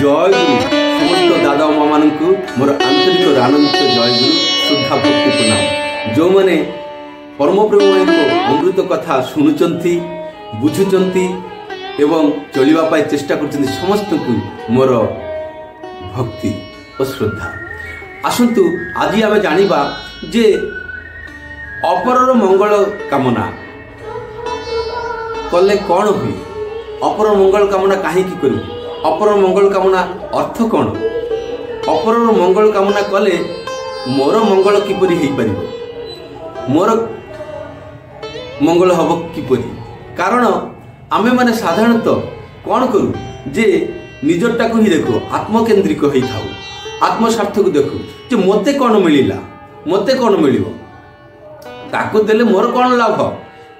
जय गुरु समस्त दादा माँ मान मोर आंतरिक आनंदित जय गुरु श्रद्धा भक्ति प्रणाम। जो मैंने परम प्रभु अमृत कथा शुणुंट बुझुंट एवं चलवाई चेष्टा कर समस्त को मोर भक्ति और श्रद्धा। आसतु आज आम जानिबा जे अपरर मंगल कामना कले कौन हुए, अपर मंगल कामना कहीं करू, अपर मंगल कामना अर्थ कौन, अपर मंगल कामना कले मोर मंगल किपरि हो पार, मोर मंगल हम किपरि। कारण आमे माने साधारणतः कौन करू जे निजटा को ही देखो, आत्मकेन्द्रिक हो थाऊ, आत्मस्वार्थ को देखो जे मते कौन मिलिला, मते कौन मिलिबो, ताको देले मोर कौन लाभ,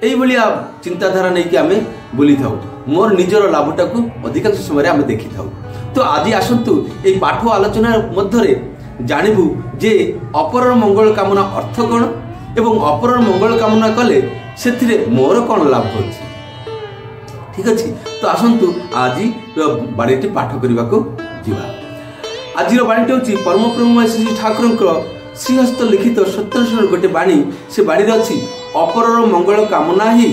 यही भाया चिंताधारा नहीं कि आमे बुली थाऊ, मोर निजर लाभटा को अधिकांश समय आमे देखि थाऊ। तो आज आसतु ए पाठ आलोचना मध्य जानबू जे अपर मंगल कामना अर्थ कौन एवं अपर मंगल कामना कले से मोर कौन लाभ हो। ठीक अच्छे, तो आसतु आज बाड़ीटी पाठ करने को जीवा। आज बाणीटी हूँ परम प्रभु श्री ठाकुर श्रीहस्त लिखित सत्यनारायण गोटे बाणी, से बाणी अच्छी अपर मंगल कामना ही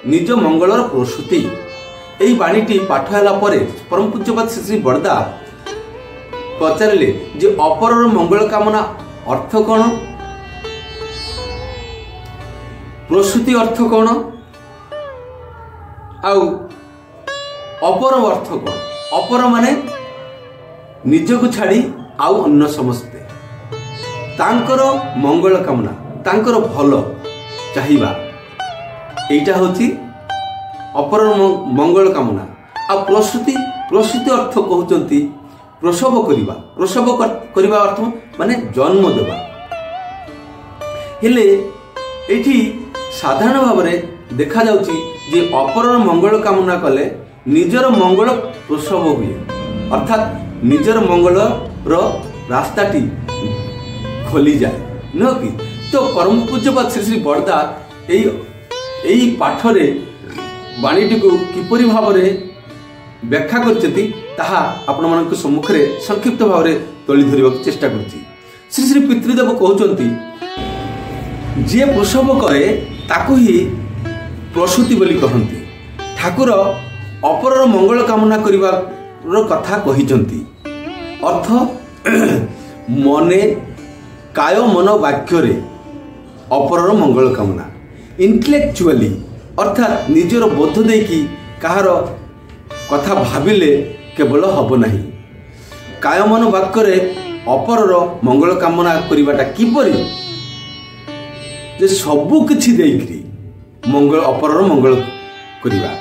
निज मंगलर प्रसूति। यही बाणीटी पाठ होला परे परम पूज्यपाद श्री बड़दा पचारे जे अपर मंगल कामना अर्थ कौन, प्रसूति अर्थ कौन, आउ अपर अर्थ कौन। अपर माने निजको छाड़ी आउ अन्य समस्ते तांकर मंगल कामना, तांकर भल चाहिबा, एटा होची अपर मंगल कामना। आ प्रसूति, प्रसूति अर्थ कहउचंती प्रसव करिबा, प्रसव करिबा अर्थ माने जन्म देबा। हेले एठी साधारण भाव में देखा जाउची जे अपर मंगल कामना कले निजर मंगल प्रसव हुए, अर्थात निजर मंगल रो रास्ताटी खोली जाए न कि। तो परम पूज्यपाद श्री श्री बड़दा यही पाठरे बाणीटी को किपरि भाव में व्याख्या करछथि ताहा आपण मानक सम्मुख रे संक्षिप्त भाव में तोली धरिबा चेष्टा करछि। श्री श्री पितृदेव कहउचंती जे प्रसव करे ताकू ही प्रसूति बोली कहंती। ठाकुर अपर मंगल कामना करिबा कथा कहिचंती। अर्थ मने काय मन वाक्य रे अपर मंगल कामना, इंटेलेक्चुअली अर्थात निजर बोध देकी कहार कथा भाविले केवल हब नहीं। काय मन वाक्य रे अपर मंगल कामना करिबाटा किपरि जे सबु किछि देइकरी मंगल अपर मंगल करिबा,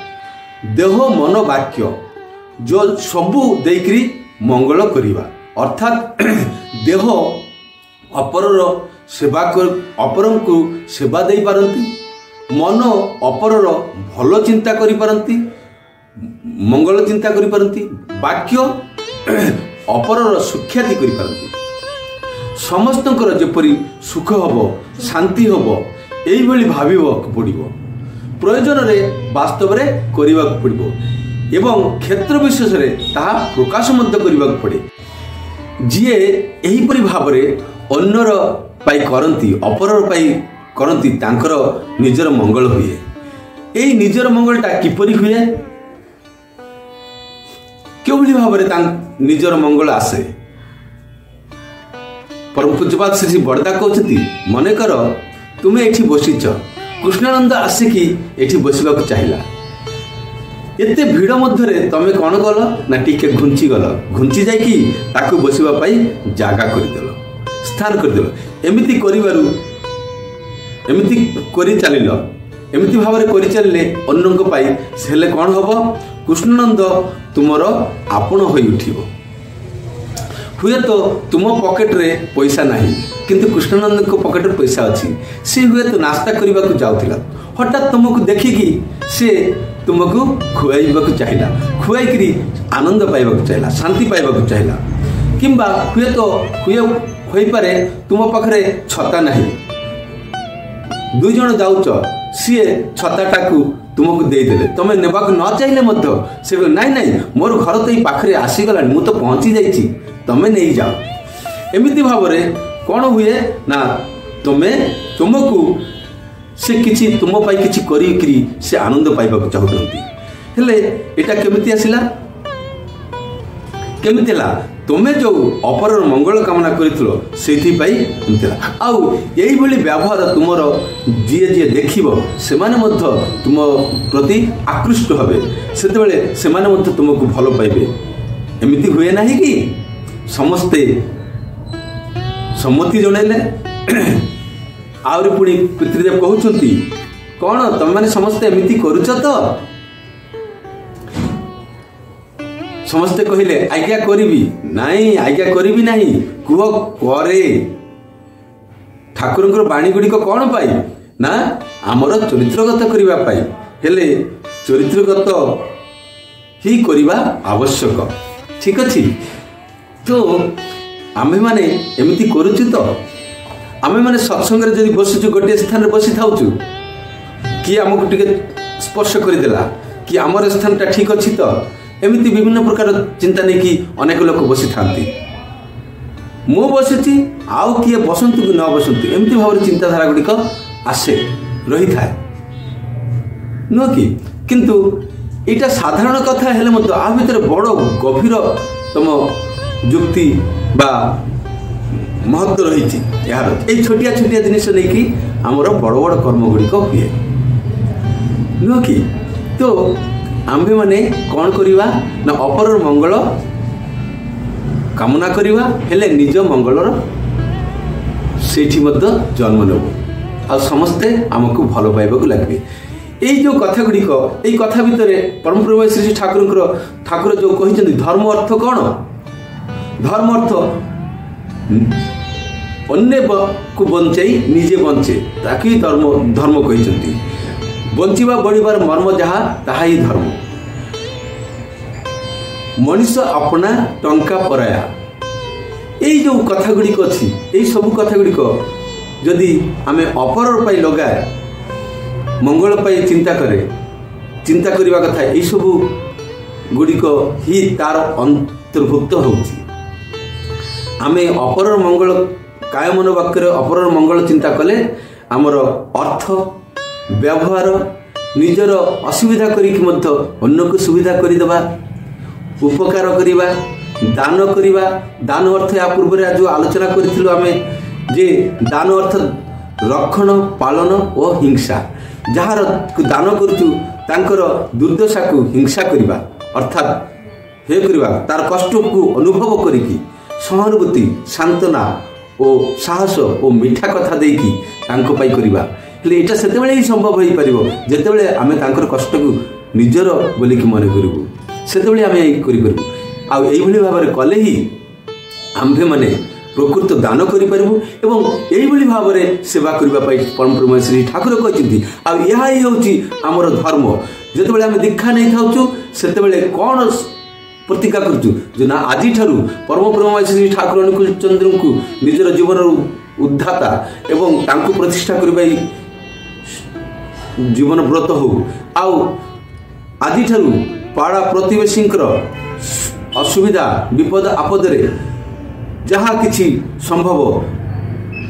देह मन वाक्य जो सबु देइकरी मंगल करिबा, अर्थात देह अपर सेवा कर, अपरं को सेवा दे पारंती, मन अपर भल चिंता करि पारंती, मंगल चिंता करि पारंती, वाक्य अपर सुख्याति करि पारंती। समस्तंकर जेपरि सुख हबो, शांति हबो, एई भली भाबिबक पड़िबो, प्रयोजन रे वास्तव रे करिबाक पड़िबो एवं क्षेत्र विशेष रे ताहा प्रकाश मध्य करिबाक पड़े। जिए एही परि भाव रे अन्यर पाई करंती, अपर पाई करंती, तांकर निजर मंगल हुए। एई निजर मंगलटा किपरि हुए, केउली भाव रे तांक निजर मंगल आसे। परम पूज्यपाद श्री बड़दा कहउछथि मने कर तुमे एठी बसिछ, कृष्णानंद आसिकी एठी बसिबाक चाहिला, एते भीड़ मध्य तमे कौन कल ना टिके घुंची गल, घुंची जाइकी ताकू बसिबा पाई जागा करदेल, स्थान करदेल। एमिति करिबारु एमिति करि चलिल, एमिति भाव में करि चलिले अन्यक पाई सेले कौन हबो, कृष्णानंद तुमर आपण होई उठिबो। हुए तो तुम पॉकेट रे पैसा नहीं किंतु कृष्णानंद को पॉकेट रे पैसा अच्छी, सी हुए तो नास्ता करने को जाऊला, हठात तुमको देखिकी से तुमको खुआइबा चाहिला, खुआई आनंद पाइबा चाहिला, शांति पाइबा चाहिला, किंबा हुए तो हुए हो पारे तुम पाखरे छता नहीं, दुई जन जाऊच, सी छताटा को तुमको देदेले तुम नेबाक न चाहिए से नाई नाई मोर घर तो ये पाखे आसीगला मु तो पहुँची जाइए तुम्हें नहीं जाओ। एमती भाव कौन हुए ना तुम्हें तुमको से किसी तुम किसी करी से आनंद पाइबा चाहते हेले एटा केमिति आसिला केमिति ला तुमे जो अपर मंगल कामना करिथिलो सेथि पई एमितिला आउ एई भली व्यवहार तुमर जिए जिए देखिबो सेमाने मध्य तुम प्रति आकृष्ट होबे सेते बेले सेमाने मध्य तुमको भलो पाइबे। एमिति हुए नाही कि समस्ते सम्मति जणाइले आउरी पुणी पितृदेव कहउछंती कोन तुम माने समस्ते एमिति करूछ तो समस्ते कहले आज्ञा करी नाई आज्ञा करी नाही कुह करे ठाकुर बाणी गुड़िक कौन पाई ना आमर चरित्रगत करबा पाई हेले चरित्रगत ही करबा आवश्यक ठीक अच्छी। तो आमे माने एमिति करूछु तो आमे माने सत्संग रे जदि बसुछु गोटे स्थान रे बसी थाउछु कि हमको टिके स्पर्श करदेला कि आमर स्थानटा ठीक अच्छी तो एमती विभिन्न प्रकार चिंता नहीं कि अनेक लोक बसी था मु बसी आउ किए बसंतु कि न बसंतु एमती भाव चिंताधारा गुड़िक आसे रही था नुह कि किंतु यहाँ साधारण कथा हेले मत आ भीतर बड़ गभीर तम जुक्ति बा महत्व रही यार ये छोटिया छोटिया जिनिस नहीं कि आमर बड़ बड़ कर्म गुड़िक हुए नुह कि तो आम्भे माने कौन करिवा ना अपर मंगल कामना करिवा हेले निज मंगलर सेठी मध्य जन्म नेबो आ समस्ते आमको भलो पाइबाकू लागबे। एई जो कथा गुड़िक एई कथा भितरे परम प्रभु श्री ठाकुर जो कहिसेंती धर्म अर्थ कौन धर्म अर्थ अन्य को बंचाई निजे बंचे ताकि धर्म कहिसेंती बंचिबा बढ़िबार मर्म जहा ताहा ही धर्म मनुष्य अपना टंका पराया यही जो कथा गुड़िक अच्छी यही सब कथा गुड़िक जदि आमे अपर पाई लगाए मंगल पाई चिंता करवा कथा यही सब गुड़िक ही तार अंतर्भुक्त होची आमे अपर मंगल काय मन वाक्य अपर मंगल चिंता कले आमर अर्थ व्यवहार निजर असुविधा करिक मध्य अन्य को सुविधा करदेवा उपकार करिबा दान करिबा दान अर्थ या पूर्व जो आलोचना करिथिलु आमे जे दान अर्थ रक्षण पालन और हिंसा जहार दान करूचु तांकर दुर्दशा को हिंसा करिबा अर्थात हे करिबा तार कष्ट को अनुभव करिकी सहानुभूति सांत्वना और साहस और मीठा कथा देकी तांको पाई करिबा एटा से ही संभव हो पार जिते आम कष्ट को निजर बोलिकी मन करूँ से आम करूँ आई भाव में कले ही आम्भे मैंने प्रकृत दान करूँ एवं यही भाव में सेवा करने परम प्रभु श्री ठाकुर कहते आई हूँ आमर धर्म जिते आम दीक्षा नहीं था से कौन प्रतिज्ञा करूँ ना आज परम प्रभु श्री ठाकुर अनुकूल चंद्र को निजर जीवन उद्धाता एवं तांको प्रतिष्ठा करने जीवन व्रत हो आज पाड़ा प्रतिवेशी असुविधा विपद आपदे जहाँ किसी संभव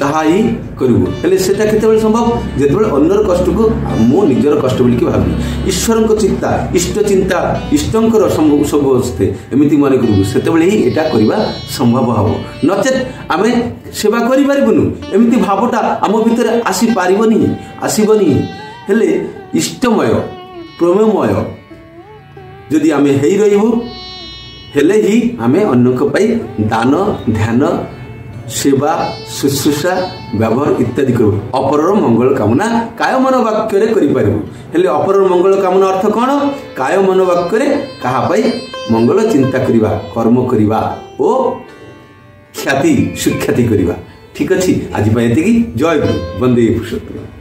ताहा ही करूँ हेले सेटा केतेबेले संभव जेतेबेले अन्यर कष्ट को मो निजर कष्ट बोलिकी भाबी ईश्वर चिंता इष्ट चिंता इष्टंकर सब अस्ते एमती मन करूँ सेतेबेले ही एटा करबा संभव हम नचेत आमे सेवा करि पारिबुनु एमती भावटा आम भितर आसी पारिबनी आसीबनी हेले इष्टमय प्रमेयमय जदि आमे हेई रहिबु हेले ही आमे अन्यक पाई दान ध्यान सेवा शुश्रूषा व्यवहार इत्यादि करूँ अपरर मंगल कामना काय मन वाक्य करूँ हेले अपरर मंगल कामना अर्थ कौन काय मन वाक्य कहा पाई मंगल चिंता करिबा कर्म करिबा ओ ख्याति सुख्याति करिबा ठीक अच्छी आज जय गुरु वंदे पुरुषोत्तम।